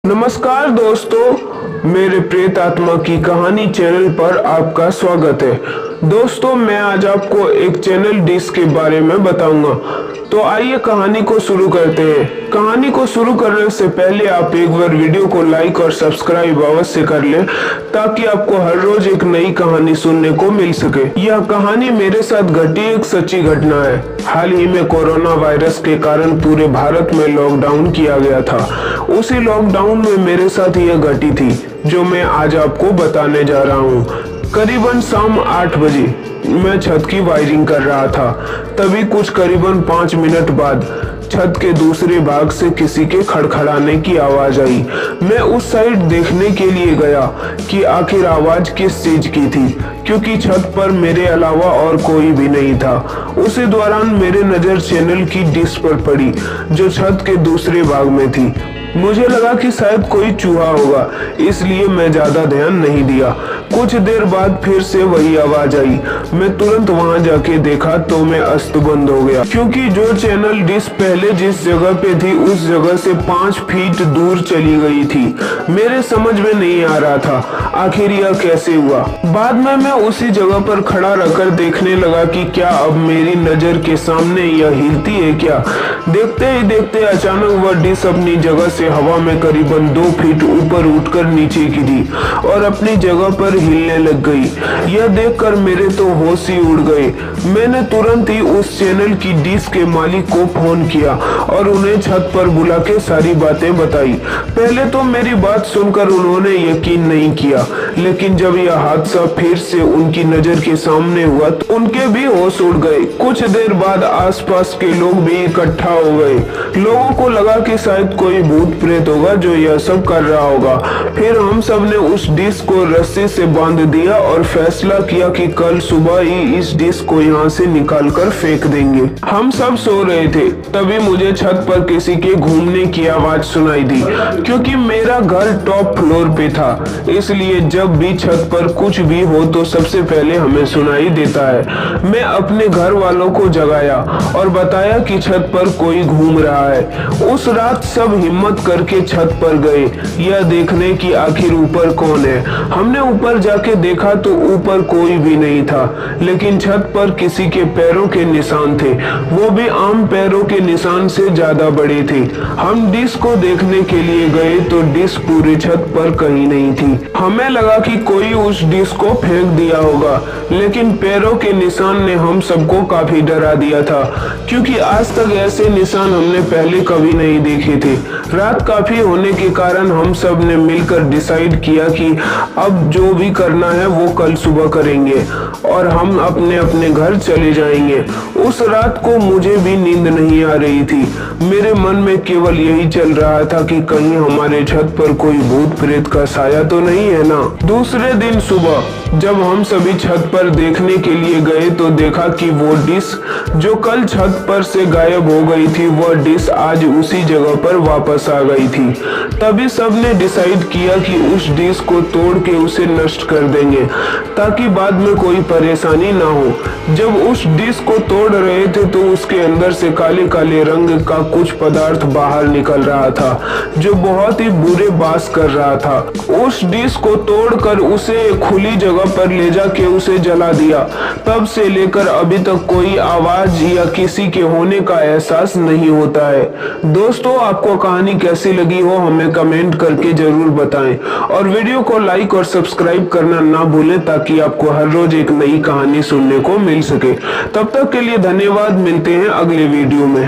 नमस्कार दोस्तों, मेरे प्रेत आत्मा की कहानी चैनल पर आपका स्वागत है। दोस्तों, मैं आज आपको एक चैनल डिश के बारे में बताऊंगा। तो आइए कहानी को शुरू करते हैं। कहानी को शुरू करने से पहले आप एक बार वीडियो को लाइक और सब्सक्राइब अवश्य कर लें ताकि आपको हर रोज एक नई कहानी सुनने को मिल सके। यह कहानी मेरे साथ घटी एक सच्ची घटना है। हाल ही में कोरोना वायरस के कारण पूरे भारत में लॉकडाउन किया गया था। उसी लॉकडाउन में मेरे साथ यह घटी थी जो मैं आज आपको बताने जा रहा हूँ। करीबन शाम 8 बजे मैं छत की वायरिंग कर रहा था। तभी कुछ करीबन 5 मिनट बाद छत के दूसरे भाग से किसी के खड़खड़ाने की आवाज आई। मैं उस साइड देखने के लिए गया कि आखिर आवाज किस चीज की थी, क्योंकि छत पर मेरे अलावा और कोई भी नहीं था। उसी दौरान मेरी नजर चैनल की डिश पर पड़ी जो छत के दूसरे भाग में थी। मुझे लगा कि शायद कोई चूहा होगा, इसलिए मैं ज्यादा ध्यान नहीं दिया। कुछ देर बाद फिर से वही आवाज आई। मैं तुरंत वहां जाके देखा तो मैं अस्तबंद हो गया, क्योंकि जो चैनल डिश पहले जिस जगह पे थी उस जगह से 5 फीट दूर चली गई थी। मेरे समझ में नहीं आ रहा था आखिर यह कैसे हुआ। बाद में मैं उसी जगह पर खड़ा रहकर देखने लगा कि क्या अब मेरी नजर के सामने यह हिलती है क्या। देखते ही देखते अचानक वह डिश अपनी जगह से हवा में करीबन 2 फीट ऊपर उठकर नीचे गिरी और अपनी जगह पर हिलने लग गई। यह देखकर मेरे तो होश ही उड़ गए। मैंने तुरंत ही उस चैनल की डिश के मालिक को फोन किया और उन्हें छत पर बुला के सारी बातें बताई। पहले तो मेरी बात सुनकर उन्होंने यकीन नहीं किया, लेकिन जब यह हादसा फिर से उनकी नजर के सामने हुआ तो उनके भी होश उड़ गए। कुछ देर बाद आसपास के लोग भी इकट्ठा हो गए। लोगों को लगा कि शायद कोई भूत प्रेत होगा जो यह सब कर रहा होगा। फिर हम सब ने उस डिश को रस्सी से बांध दिया और फैसला किया कि कल सुबह ही इस डिश को यहाँ से निकाल कर फेंक देंगे। हम सब सो रहे थे, तभी मुझे छत पर किसी के घूमने की आवाज सुनाई दी। क्योंकि मेरा घर टॉप फ्लोर पे था, इसलिए जब भी छत पर कुछ भी हो तो सबसे पहले हमें सुनाई देता है। मैं अपने घर वालों को जगाया और बताया कि छत पर कोई घूम रहा है। उस रात सब हिम्मत करके छत पर गए यह देखने की आखिर ऊपर कौन है। हमने ऊपर जाके देखा तो ऊपर कोई भी नहीं था, लेकिन छत पर किसी के पैरों के निशान थे, वो भी आम पैरों के निशान से ज्यादा बड़े थे। हम डिश को देखने के लिए गए तो डिश पूरी छत पर कहीं नहीं थी। हमें लगा कि कोई उस डिश को फेंक दिया होगा, लेकिन पैरों के निशान ने हम सबको काफी डरा दिया था, क्योंकि आज तक ऐसे निशान हमने पहले कभी नहीं देखे थे। रात काफी होने के कारण हम सब ने मिलकर डिसाइड किया कि अब जो भी करना है वो कल सुबह करेंगे और हम अपने अपने घर चले जाएंगे। उस रात को मुझे भी नींद नहीं आ रही थी। मेरे मन में केवल यही चल रहा था कि कहीं हमारे छत पर कोई भूत प्रेत का साया तो नहीं है ना। दूसरे दिन सुबह जब हम सभी छत पर देखने के लिए गए तो देखा कि वो डिश जो कल छत पर से गायब हो गई थी वह डिश आज उसी जगह पर वापस आ गई थी। तभी सबने डिसाइड किया कि उस डिश को तोड़ के उसे नष्ट कर देंगे ताकि बाद में कोई परेशानी ना हो। जब उस डिश को तोड़ रहे थे तो उसके अंदर से काले काले रंग का कुछ पदार्थ बाहर निकल रहा था जो बहुत ही बुरे बास कर रहा था। उस डिश को तोड़कर उसे खुली जगह पर ले जाके उसे जला दिया। तब से लेकर अभी तक कोई आवाज या किसी के होने का एहसास नहीं होता है। दोस्तों, आपको कहानी कैसी लगी हो हमें कमेंट करके जरूर बताएं और वीडियो को लाइक और सब्सक्राइब करना ना भूलें ताकि आपको हर रोज एक नई कहानी सुनने को मिल सके। तब तक के लिए धन्यवाद। मिलते हैं अगले वीडियो में।